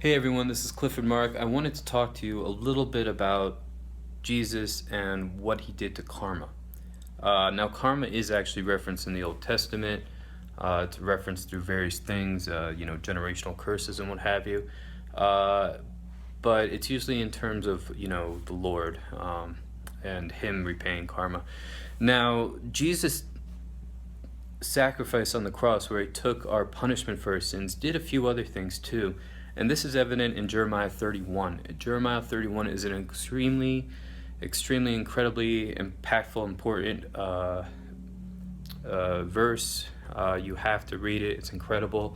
Hey everyone, this is Clifford Mark. I wanted to talk to you a little bit about Jesus and what he did to karma. Now, karma is actually referenced in the Old Testament. It's referenced through various things, generational curses and what have you. But it's usually in terms of, the Lord and him repaying karma. Now, Jesus' sacrifice on the cross, where he took our punishment for our sins, did a few other things too. And this is evident in Jeremiah 31. Jeremiah 31 is an extremely, incredibly impactful, important verse. You have to read it. It's incredible.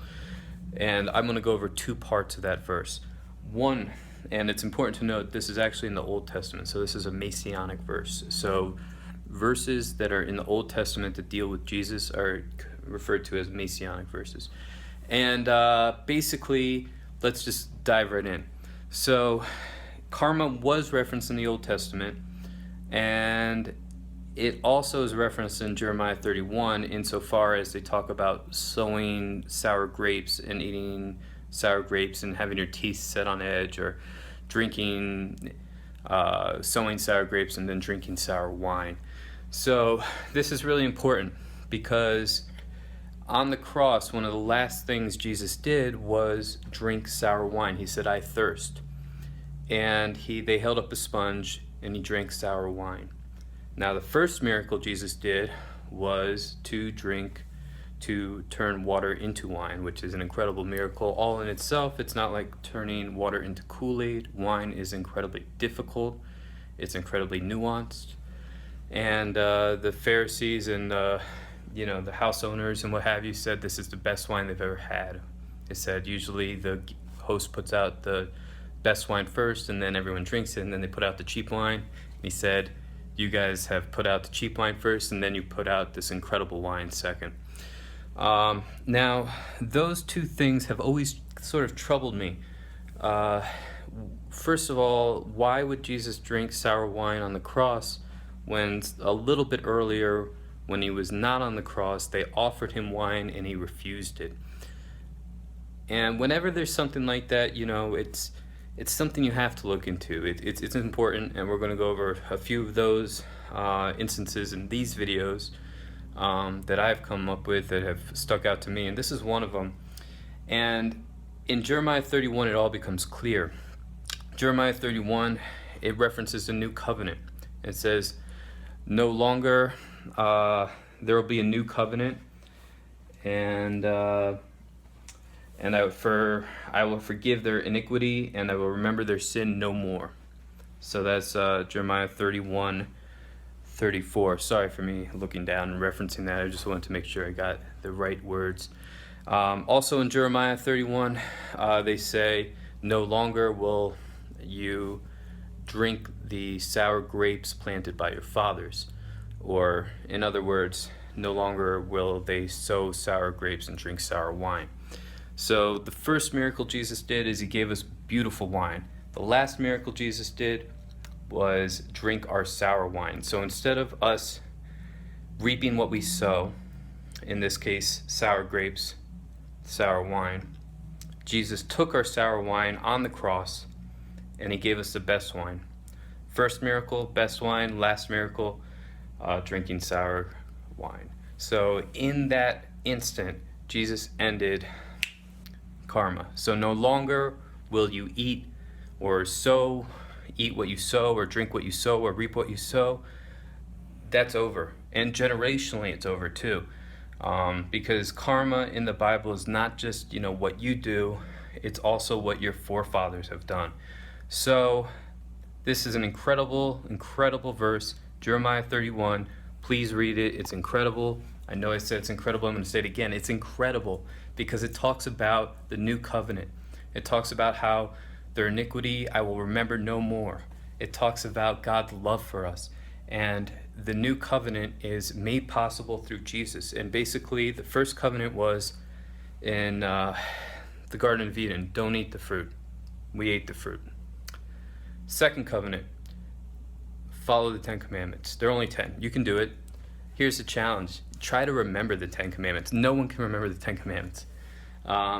And I'm going to go over two parts of that verse. One, and it's important to note, this is actually in the Old Testament. So this is a messianic verse. So verses that are in the Old Testament that deal with Jesus are referred to as messianic verses. And basically, let's just dive right in. So, karma was referenced in the Old Testament, and it also is referenced in Jeremiah 31 insofar as they talk about sowing sour grapes and eating sour grapes and having your teeth set on edge, or drinking, sowing sour grapes and then drinking sour wine. So, this is really important because on the cross, one of the last things Jesus did was drink sour wine. He said, "I thirst." And they held up a sponge and he drank sour wine. Now, the first miracle Jesus did was to turn water into wine, which is an incredible miracle all in itself. It's not like turning water into Kool-Aid. Wine is incredibly difficult. It's incredibly nuanced. And the Pharisees and the house owners and what have you said this is the best wine they've ever had. They said usually the host puts out the best wine first and then everyone drinks it and then they put out the cheap wine. And he said, you guys have put out the cheap wine first and then you put out this incredible wine second. Now, those two things have always sort of troubled me. First of all, why would Jesus drink sour wine on the cross when a little bit earlier, when he was not on the cross, they offered him wine and he refused it? And whenever there's something like that, it's something you have to look into. It's important, and we're going to go over a few of those instances in these videos that I've come up with that have stuck out to me, and this is one of them. And in Jeremiah 31, it all becomes clear. Jeremiah 31, it references the new covenant. It says, no longer there will be a new covenant, and I will forgive their iniquity, and I will remember their sin no more. So that's Jeremiah 31:34. Sorry for me looking down and referencing that. I just wanted to make sure I got the right words. Also in Jeremiah 31, they say, no longer will you drink the sour grapes planted by your fathers. Or, in other words, no longer will they sow sour grapes and drink sour wine. So the first miracle Jesus did is he gave us beautiful wine. The last miracle Jesus did was drink our sour wine. So instead of us reaping what we sow, in this case sour grapes, sour wine, Jesus took our sour wine on the cross and he gave us the best wine. First miracle, best wine. Last miracle, drinking sour wine. So in that instant, Jesus ended karma. So no longer will you eat what you sow, or drink what you sow, or reap what you sow. That's over. And generationally, it's over too. Because karma in the Bible is not just, what you do, it's also what your forefathers have done. So this is an incredible, incredible verse, Jeremiah 31. Please read it. It's incredible. I know I said it's incredible. I'm going to say it again. It's incredible because it talks about the new covenant. It talks about how their iniquity I will remember no more. It talks about God's love for us. And the new covenant is made possible through Jesus. And basically, the first covenant was in the Garden of Eden. Don't eat the fruit. We ate the fruit. Second covenant, follow the 10 commandments. There are only 10. You can do it. Here's the challenge. Try to remember the 10 commandments. No one can remember the 10 commandments.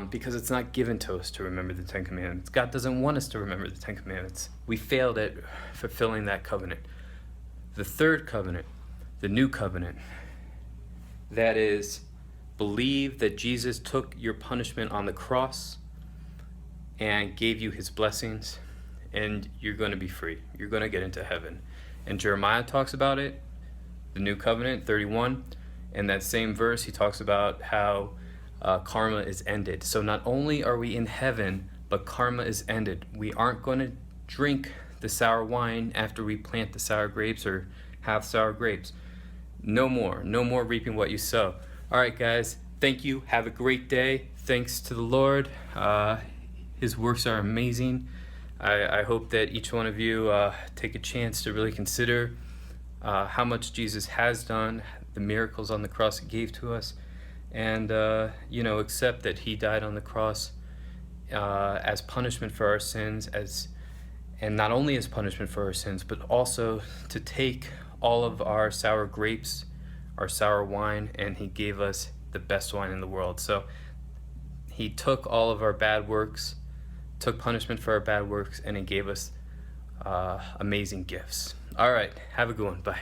because it's not given to us to remember the Ten Commandments. God doesn't want us to remember the Ten Commandments. We failed at fulfilling that covenant. The third covenant, the new covenant, that is, believe that Jesus took your punishment on the cross and gave you his blessings, and you're going to be free. You're going to get into heaven. And Jeremiah talks about it, the new covenant, 31. In that same verse, he talks about how karma is ended. So not only are we in heaven, but karma is ended. We aren't going to drink the sour wine after we plant the sour grapes or have sour grapes. No more reaping what you sow. All right, guys, thank you. Have a great day. Thanks to the Lord. His works are amazing. I hope that each one of you take a chance to really consider how much Jesus has done, the miracles on the cross he gave to us, and accept that he died on the cross as punishment for our sins, and not only as punishment for our sins, but also to take all of our sour grapes, our sour wine, and he gave us the best wine in the world. So he took all of our bad works, took punishment for our bad works, and he gave us amazing gifts. All right, have a good one. Bye.